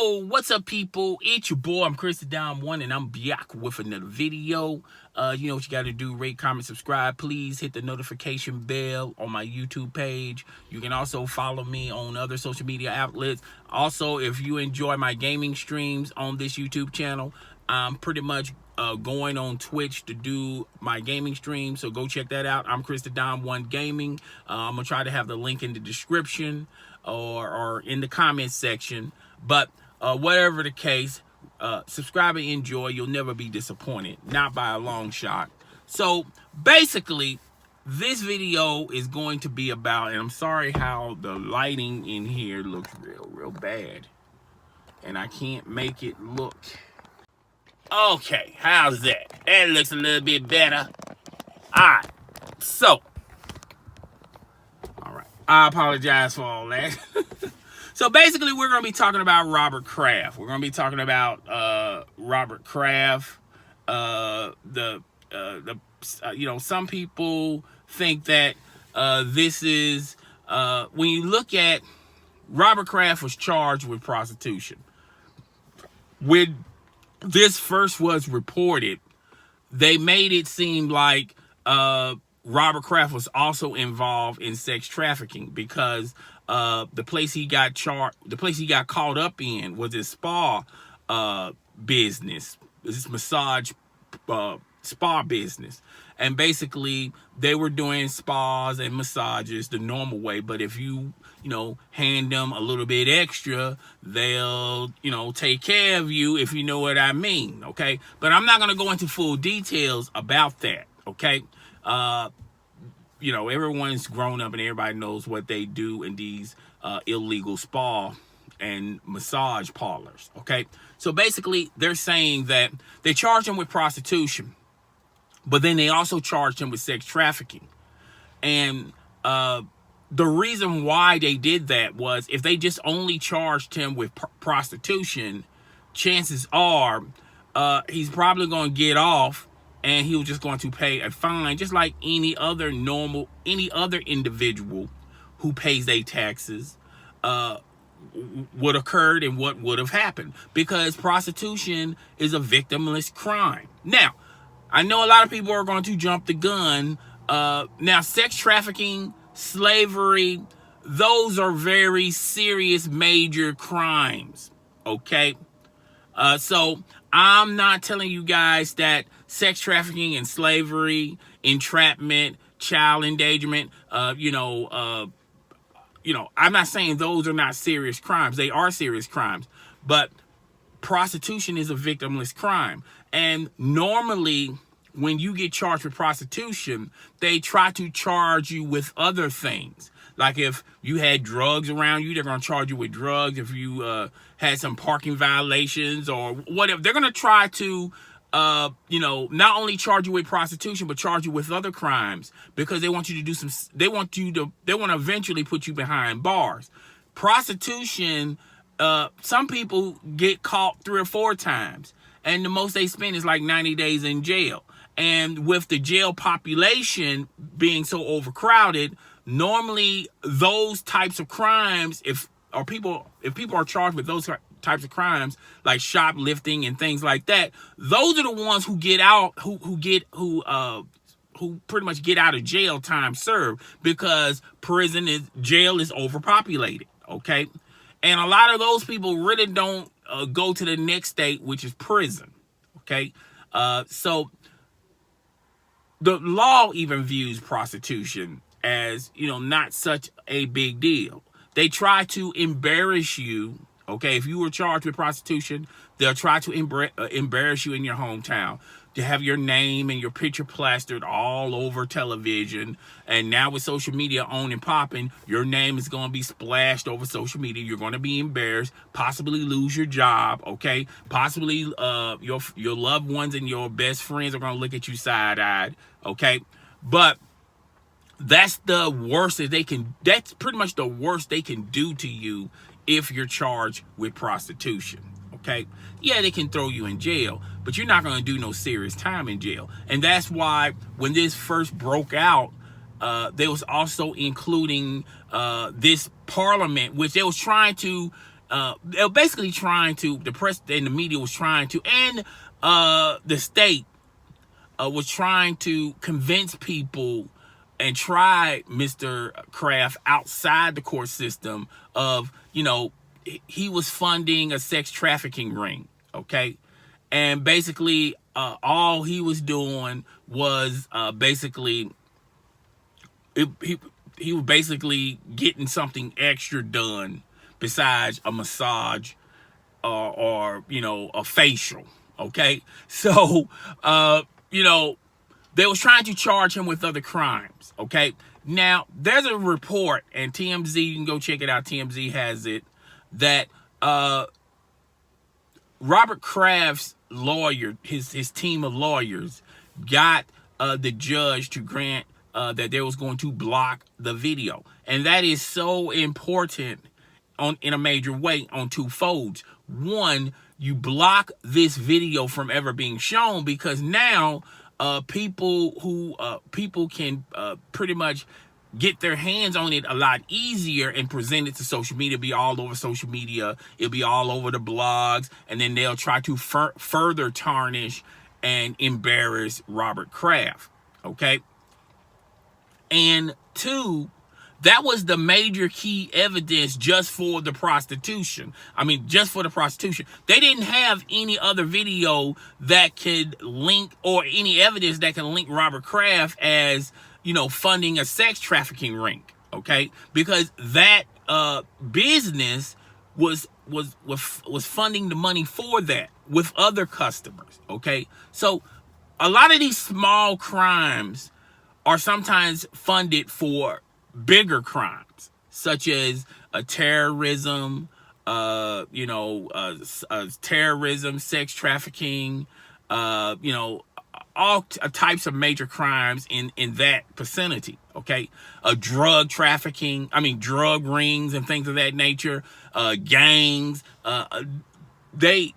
Yo, what's up, people? It's your boy. I'm Chris the Dom One, and I'm back with another video. You know what you got to do: rate, comment, subscribe. Please hit the notification bell on my YouTube page. You can also follow me on other social media outlets. Also, if you enjoy my gaming streams on this YouTube channel, I'm pretty much going on Twitch to do my gaming stream, so go check that out. I'm Chris the Dom One Gaming. I'm gonna try to have the link in the description or in the comments section. But whatever the case, subscribe and enjoy. You'll never be disappointed, not by a long shot. So basically, this video is going to be about, and I'm sorry how the lighting in here looks real bad, and I can't make it look. Okay, how's that? That looks a little bit better. Alright, so, alright, I apologize for all that. So basically, we're going to be talking about Robert Kraft. We're going to be talking about Robert Kraft. You know, some people think that this is, when you look at, Robert Kraft was charged with prostitution. When this first was reported, they made it seem like Robert Kraft was also involved in sex trafficking, because the place he got caught up in was his spa business, this massage spa business. And basically, they were doing spas and massages the normal way, but if you hand them a little bit extra, they'll, take care of you, if you know what I mean, okay? But I'm not going to go into full details about that, okay? Everyone's grown up and everybody knows what they do in these illegal spa and massage parlors, okay? So basically, they're saying that they charged him with prostitution, but then they also charged him with sex trafficking. And the reason why they did that was, if they just only charged him with prostitution, chances are he's probably going to get off, and he was just going to pay a fine, just like any other individual who pays their taxes would occurred and what would have happened, because prostitution is a victimless crime. Now, I know a lot of people are going to jump the gun. Now, sex trafficking, slavery, those are very serious, major crimes, okay? So I'm not telling you guys that sex trafficking and slavery, entrapment, child endangerment, I'm not saying those are not serious crimes. They are serious crimes, but prostitution is a victimless crime. And normally, when you get charged with prostitution, they try to charge you with other things. Like if you had drugs around you, they're going to charge you with drugs. If you had some parking violations or whatever, they're going to try to, not only charge you with prostitution, but charge you with other crimes, because they want you to do they want to eventually put you behind bars. Prostitution, some people get caught 3 or 4 times, and the most they spend is like 90 days in jail. And with the jail population being so overcrowded, normally those types of crimes, if people are charged with those types of crimes, like shoplifting and things like that, those are the ones who get out, who pretty much get out of jail time served, because jail is overpopulated, okay? And a lot of those people really don't go to the next state, which is prison, okay? So the law even views prostitution as, not such a big deal. They try to embarrass you, okay? If you were charged with prostitution, they'll try to embarrass you in your hometown, to have your name and your picture plastered all over television. And now with social media on and popping, your name is going to be splashed over social media. You're going to be embarrassed, possibly lose your job, okay? Possibly your loved ones and your best friends are going to look at you side-eyed, okay? But that's the worst that's pretty much the worst they can do to you if you're charged with prostitution, okay? Yeah, they can throw you in jail, but you're not going to do no serious time in jail. And that's why when this first broke out, they was also including this parliament, which they was trying to they were basically trying to, the press and the media was trying to, and the state was trying to convince people and try Mr. Kraft outside the court system of, he was funding a sex trafficking ring, okay? And basically, all he was doing was basically, he was basically getting something extra done besides a massage or a facial, okay? So, they was trying to charge him with other crimes, okay? Now, there's a report, and TMZ, you can go check it out, TMZ has it, that Robert Kraft's lawyer, his team of lawyers, got the judge to grant that they was going to block the video. And that is so important in a major way on two folds. One, you block this video from ever being shown, because now people can pretty much get their hands on it a lot easier and present it to social media. It'll be all over social media. It'll be all over the blogs. And then they'll try to further tarnish and embarrass Robert Kraft. Okay? And two, that was the major key evidence just for the prostitution. I mean, just for the prostitution. They didn't have any other video that could link, or any evidence that can link Robert Kraft as, funding a sex trafficking ring, okay? Because that business was funding the money for that with other customers, okay? So a lot of these small crimes are sometimes funded for bigger crimes, such as terrorism, terrorism, sex trafficking, all types of major crimes in that vicinity, okay? Drug trafficking, drug rings and things of that nature, gangs, they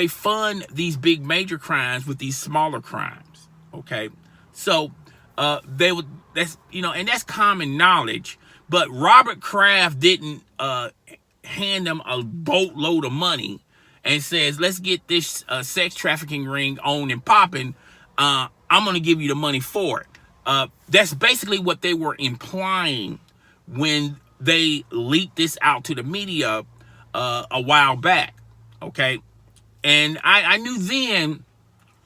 fund these big major crimes with these smaller crimes, okay? So, and that's common knowledge, but Robert Kraft didn't hand them a boatload of money and says, let's get this sex trafficking ring on and popping. I'm going to give you the money for it. That's basically what they were implying when they leaked this out to the media a while back, okay? And I knew then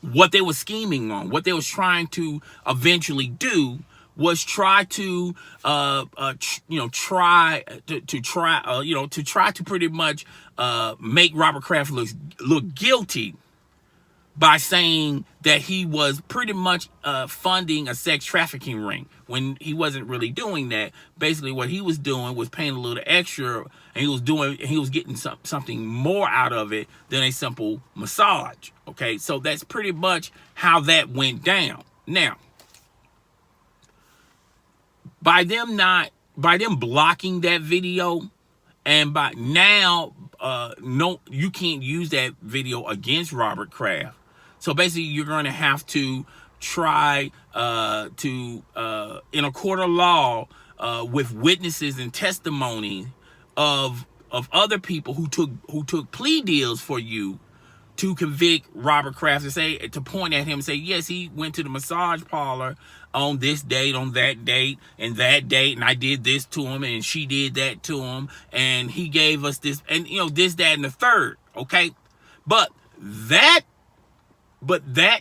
what they were scheming on, what they was trying to eventually do was try to pretty much make Robert Kraft look guilty by saying that he was pretty much funding a sex trafficking ring, when he wasn't really doing that. Basically, what he was doing was paying a little extra, and he was getting something more out of it than a simple massage. Okay, so that's pretty much how that went down. Now, by them blocking that video, and by now, no, you can't use that video against Robert Kraft. So basically, you're going to have to try in a court of law with witnesses and testimony of other people who took plea deals for you to convict Robert Kraft, to point at him and say, yes, he went to the massage parlor on this date, on that date, and I did this to him, and she did that to him, and he gave us this, and this, that, and the third. Okay, but that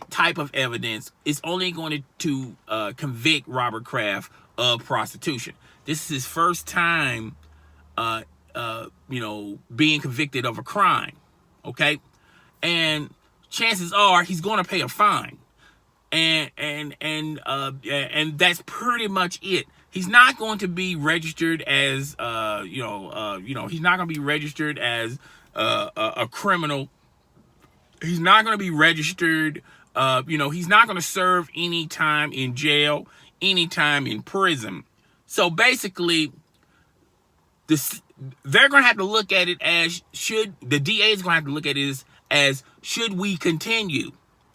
type of evidence is only going to convict Robert Kraft of prostitution. This is his first time, being convicted of a crime. Okay, and chances are he's going to pay a fine. And that's pretty much it. He's not going to be registered as, he's not going to be registered as a criminal. He's not going to be registered. He's not going to serve any time in jail, any time in prison. So basically, they're going to have to look at it as the DA is going to have to look at it as should we continue?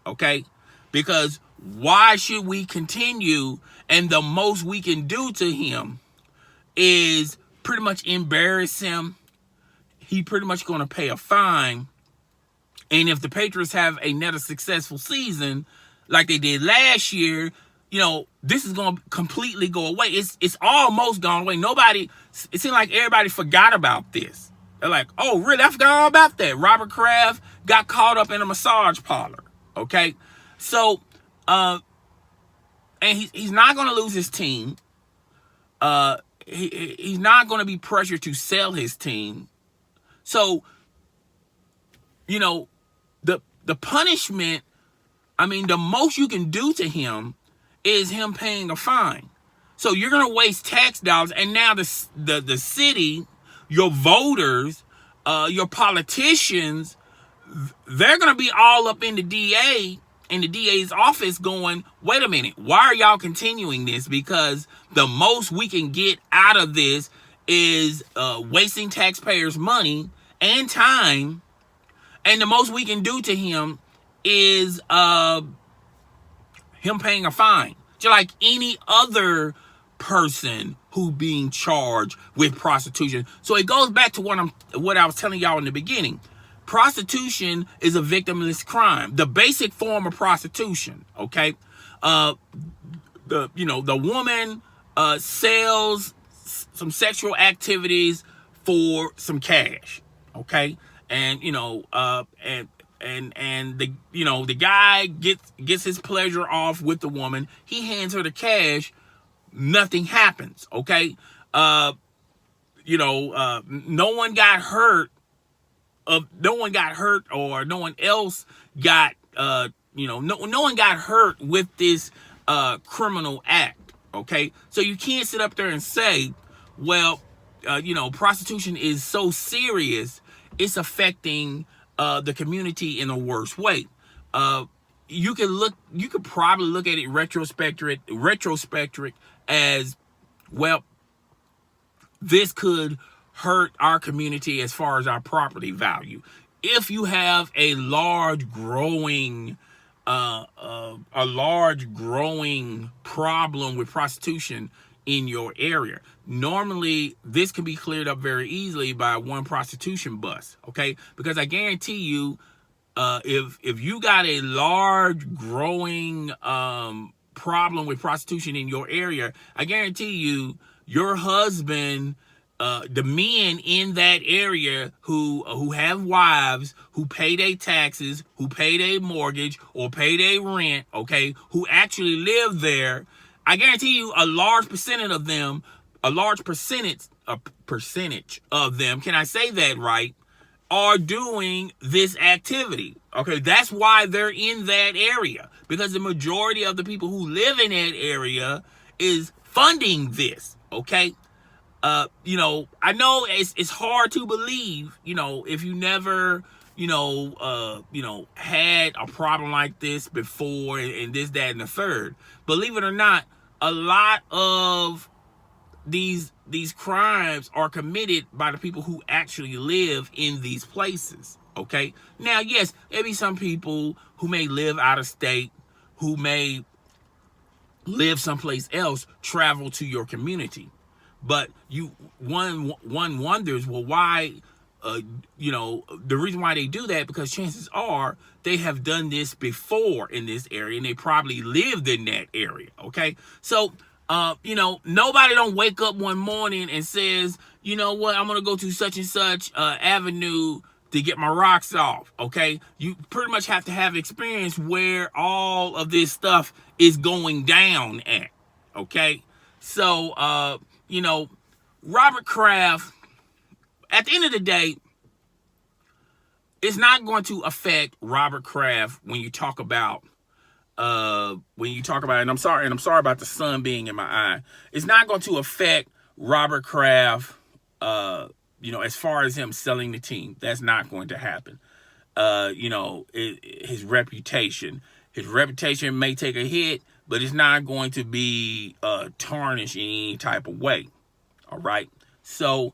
Okay, because why should we continue? And the most we can do to him is pretty much embarrass him he pretty much going to pay a fine. And if the Patriots have another successful season like they did last year, this is going to completely go away. It's almost gone away. It seemed like everybody forgot about this. They're like, oh, really? I forgot all about that. Robert Kraft got caught up in a massage parlor. Okay? So, and he's not going to lose his team. He's not going to be pressured to sell his team. So, the punishment, the most you can do to him is him paying a fine. So you're going to waste tax dollars, and now the city, your voters, your politicians, they're going to be all up in the DA's office going, wait a minute, why are y'all continuing this? Because the most we can get out of this is wasting taxpayers' money and time, and the most we can do to him is him paying a fine, just like any other person who being charged with prostitution. So it goes back to what I was telling y'all in the beginning. Prostitution is a victimless crime, the basic form of prostitution. Okay, the woman sells some sexual activities for some cash. Okay, and the guy gets his pleasure off with the woman. He hands her the cash. Nothing happens. Okay, no one got hurt. No one got hurt, or no one else got no one got hurt with this criminal act. Okay, so you can't sit up there and say, well, prostitution is so serious, it's affecting the community in a worse way. You could probably look at it retrospective as, well, this could hurt our community as far as our property value. If you have a large growing problem with prostitution in your area, normally this can be cleared up very easily by one prostitution bust. Okay, because I guarantee you, if you got a large growing problem with prostitution in your area, I guarantee you, your husband, the men in that area who have wives, who pay their taxes, who pay their mortgage or pay their rent, okay, who actually live there, I guarantee you a large percentage of them, can I say that right, are doing this activity. Okay, that's why they're in that area, because the majority of the people who live in that area is funding this. Okay, I know it's hard to believe, if you never, had a problem like this before, and this, that, and the third. Believe it or not, a lot of these crimes are committed by the people who actually live in these places. Okay, now, yes, there be some people who may live out of state, who may live someplace else, travel to your community. But one wonders, well, why, the reason why they do that, because chances are they have done this before in this area, and they probably lived in that area. Okay, so nobody don't wake up one morning and says, you know what, I'm gonna go to such and such avenue to get my rocks off. Okay, you pretty much have to have experience where all of this stuff is going down at. Okay, so Robert Kraft, at the end of the day, it's not going to affect Robert Kraft when you talk about, and I'm sorry about the sun being in my eye. It's not going to affect Robert Kraft, as far as him selling the team. That's not going to happen. His reputation may take a hit, but it's not going to be tarnished in any type of way. All right. So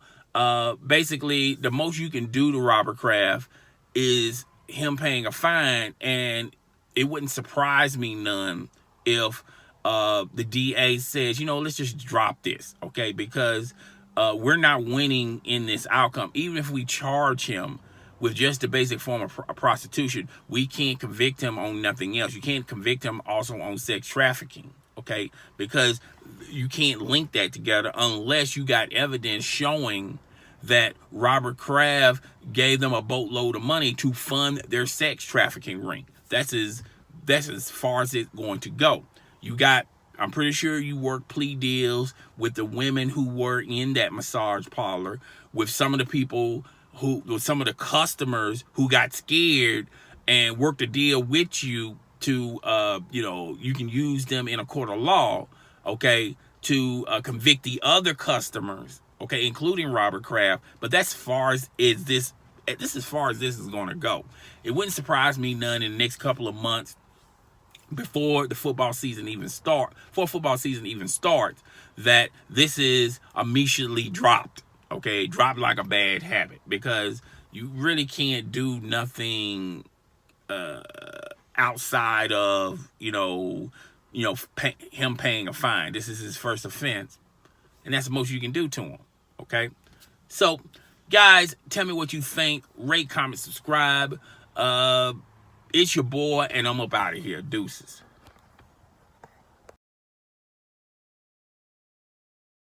basically, the most you can do to Robert Kraft is him paying a fine, and it wouldn't surprise me none if the DA says, let's just drop this, okay? Because we're not winning in this outcome. Even if we charge him with just the basic form of prostitution, we can't convict him on nothing else. You can't convict him also on sex trafficking, okay? Because you can't link that together unless you got evidence showing that Robert Kraft gave them a boatload of money to fund their sex trafficking ring. That's as far as it's going to go. I'm pretty sure you work plea deals with the women who were in that massage parlor, with some of the people with some of the customers who got scared and worked a deal with you to, you can use them in a court of law, okay, to convict the other customers, okay, including Robert Kraft. But that's as far as this is going to go. It wouldn't surprise me none in the next couple of months, before football season even starts, that this is immediately dropped, okay? Dropped like a bad habit, because you really can't do nothing outside of, him paying a fine. This is his first offense, and that's the most you can do to him, okay? So, guys, tell me what you think. Rate, comment, subscribe. It's your boy, and I'm up out of here. Deuces.